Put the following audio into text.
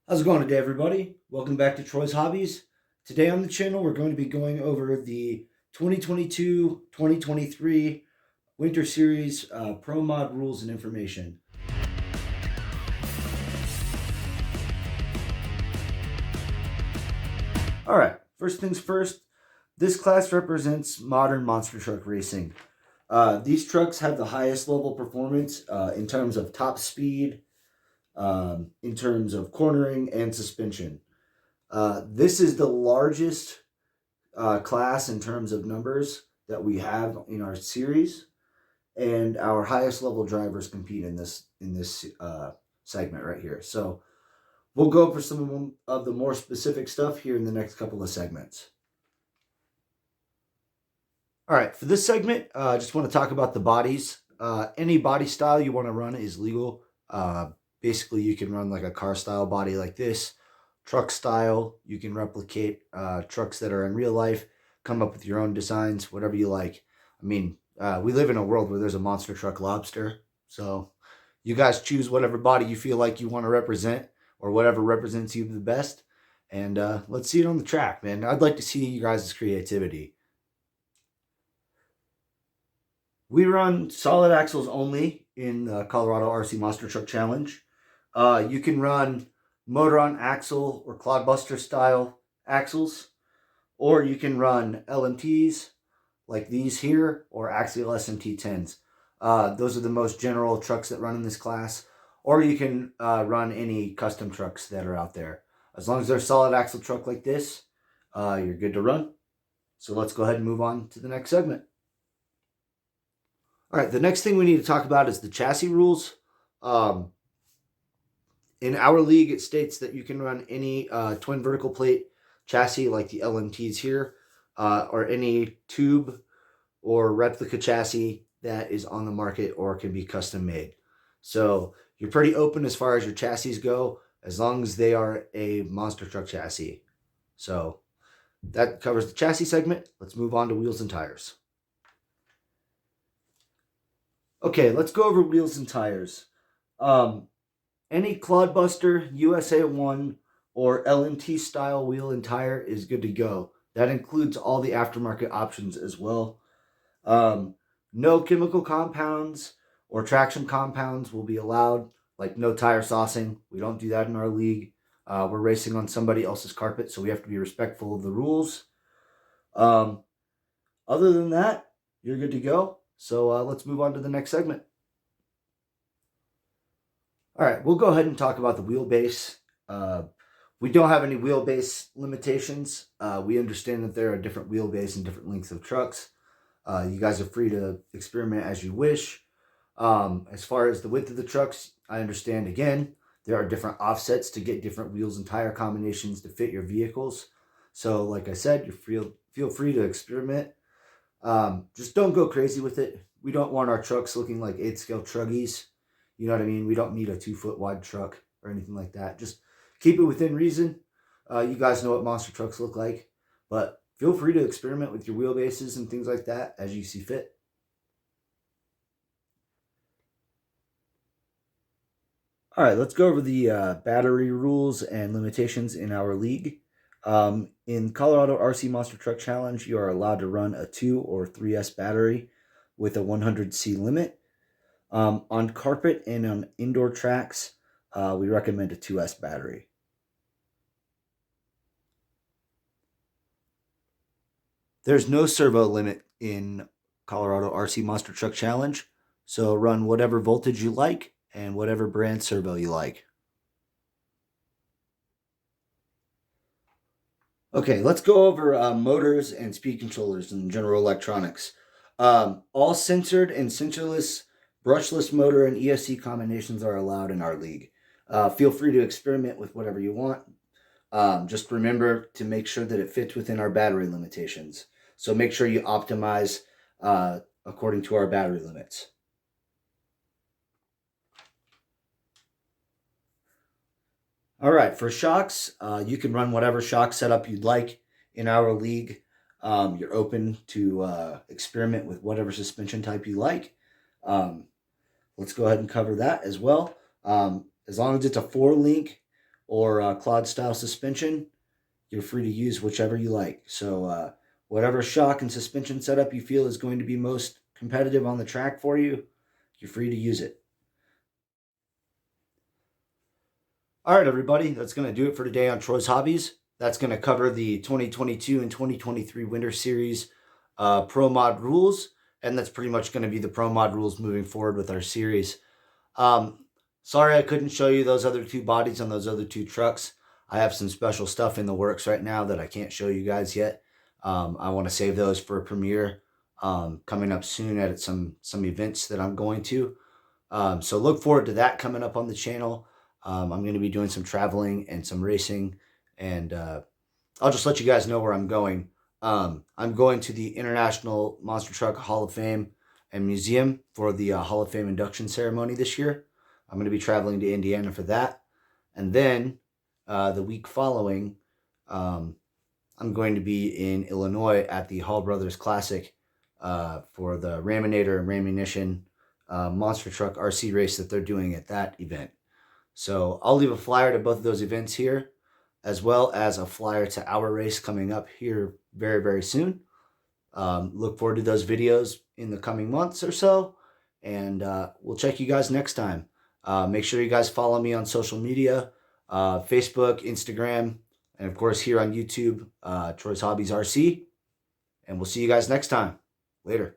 How's it going today, everybody? Welcome back to Troy's Hobbies. Today on the channel, we're going to be going over the 2022-2023 Winter Series Pro-Mod rules and information. All right, first things first, this class represents modern monster truck racing. These trucks have the highest level performance in terms of top speed, in terms of cornering and suspension. This is the largest class in terms of numbers that we have in our series, and our highest level drivers compete in this segment right here. So we'll go over some of the more specific stuff here in the next couple of segments. All right, for this segment, I just want to talk about the bodies. Any body style you want to run is legal. Basically, you can run like a car style body like this. Truck style, you can replicate trucks that are in real life, come up with your own designs, whatever you like. I mean, we live in a world where there's a monster truck lobster, so you guys choose whatever body you feel like you want to represent or whatever represents you the best, and let's see it on the track, man. I'd like to see you guys' creativity. We run solid axles only in the Colorado RC Monster Truck Challenge. You can run motor on axle or clodbuster style axles, or you can run LMTs like these here, or axial SMT 10s. Those are the most general trucks that run in this class, or you can run any custom trucks that are out there. As long as they're a solid axle truck like this, you're good to run. So let's go ahead and move on to the next segment. All right, the next thing we need to talk about is the chassis rules. In our league, it states that you can run any twin vertical plate chassis like the LMTs here, or any tube or replica chassis that is on the market or can be custom made. So you're pretty open as far as your chassis go, as long as they are a monster truck chassis. So that covers the chassis segment. Let's move on to wheels and tires. Okay, let's go over wheels and tires. Any Clodbuster, USA 1, or LMT style wheel and tire is good to go. That includes all the aftermarket options as well. No chemical compounds or traction compounds will be allowed, like no tire saucing. We don't do that in our league. We're racing on somebody else's carpet, so we have to be respectful of the rules. Other than that, you're good to go. So let's move on to the next segment. All right, we'll go ahead and talk about the wheelbase. We don't have any wheelbase limitations. We understand that there are different wheelbase and different lengths of trucks. You guys are free to experiment as you wish. As far as the width of the trucks, I understand, again, there are different offsets to get different wheels and tire combinations to fit your vehicles. So like I said, you feel free to experiment. Just don't go crazy with it. We don't want our trucks looking like 8-scale truggies. You know what I mean? We don't need a 2-foot wide truck or anything like that. Just keep it within reason. You guys know what monster trucks look like, but feel free to experiment with your wheelbases and things like that as you see fit. All right, let's go over the battery rules and limitations in our league. In Colorado RC Monster Truck Challenge, you are allowed to run a 2 or 3S battery with a 100C limit. On carpet and on indoor tracks, we recommend a 2S battery. There's no servo limit in Colorado RC Monster Truck Challenge, so run whatever voltage you like and whatever brand servo you like. Okay, let's go over motors and speed controllers and general electronics. All sensored and sensorless brushless motor and ESC combinations are allowed in our league. Feel free to experiment with whatever you want. Just remember to make sure that it fits within our battery limitations. So make sure you optimize according to our battery limits. All right, for shocks, you can run whatever shock setup you'd like in our league. You're open to experiment with whatever suspension type you like. Let's go ahead and cover that as well. As long as it's a 4-link or clod style suspension, you're free to use whichever you like. So whatever shock and suspension setup you feel is going to be most competitive on the track for you, you're free to use it. All right, everybody, that's going to do it for today on Troy's Hobbies. That's going to cover the 2022 and 2023 Winter Series Pro-Mod rules, and that's pretty much going to be the Pro-Mod rules moving forward with our series. Sorry I couldn't show you those other two bodies on those other two trucks. I have some special stuff in the works right now that I can't show you guys yet. I want to save those for a premiere coming up soon at some events that I'm going to. So look forward to that coming up on the channel. I'm going to be doing some traveling and some racing, and I'll just let you guys know where I'm going. I'm going to the International Monster Truck Hall of Fame and Museum for the Hall of Fame induction ceremony this year. I'm going to be traveling to Indiana for that. And then the week following, I'm going to be in Illinois at the Hall Brothers Classic for the Raminator and Ramunition monster truck RC race that they're doing at that event. So I'll leave a flyer to both of those events here, as well as a flyer to our race coming up here very, very soon. Look forward to those videos in the coming months or so, and we'll check you guys next time. Make sure you guys follow me on social media, Facebook, Instagram, and of course here on YouTube, Troy's Hobbies RC. And we'll see you guys next time. Later.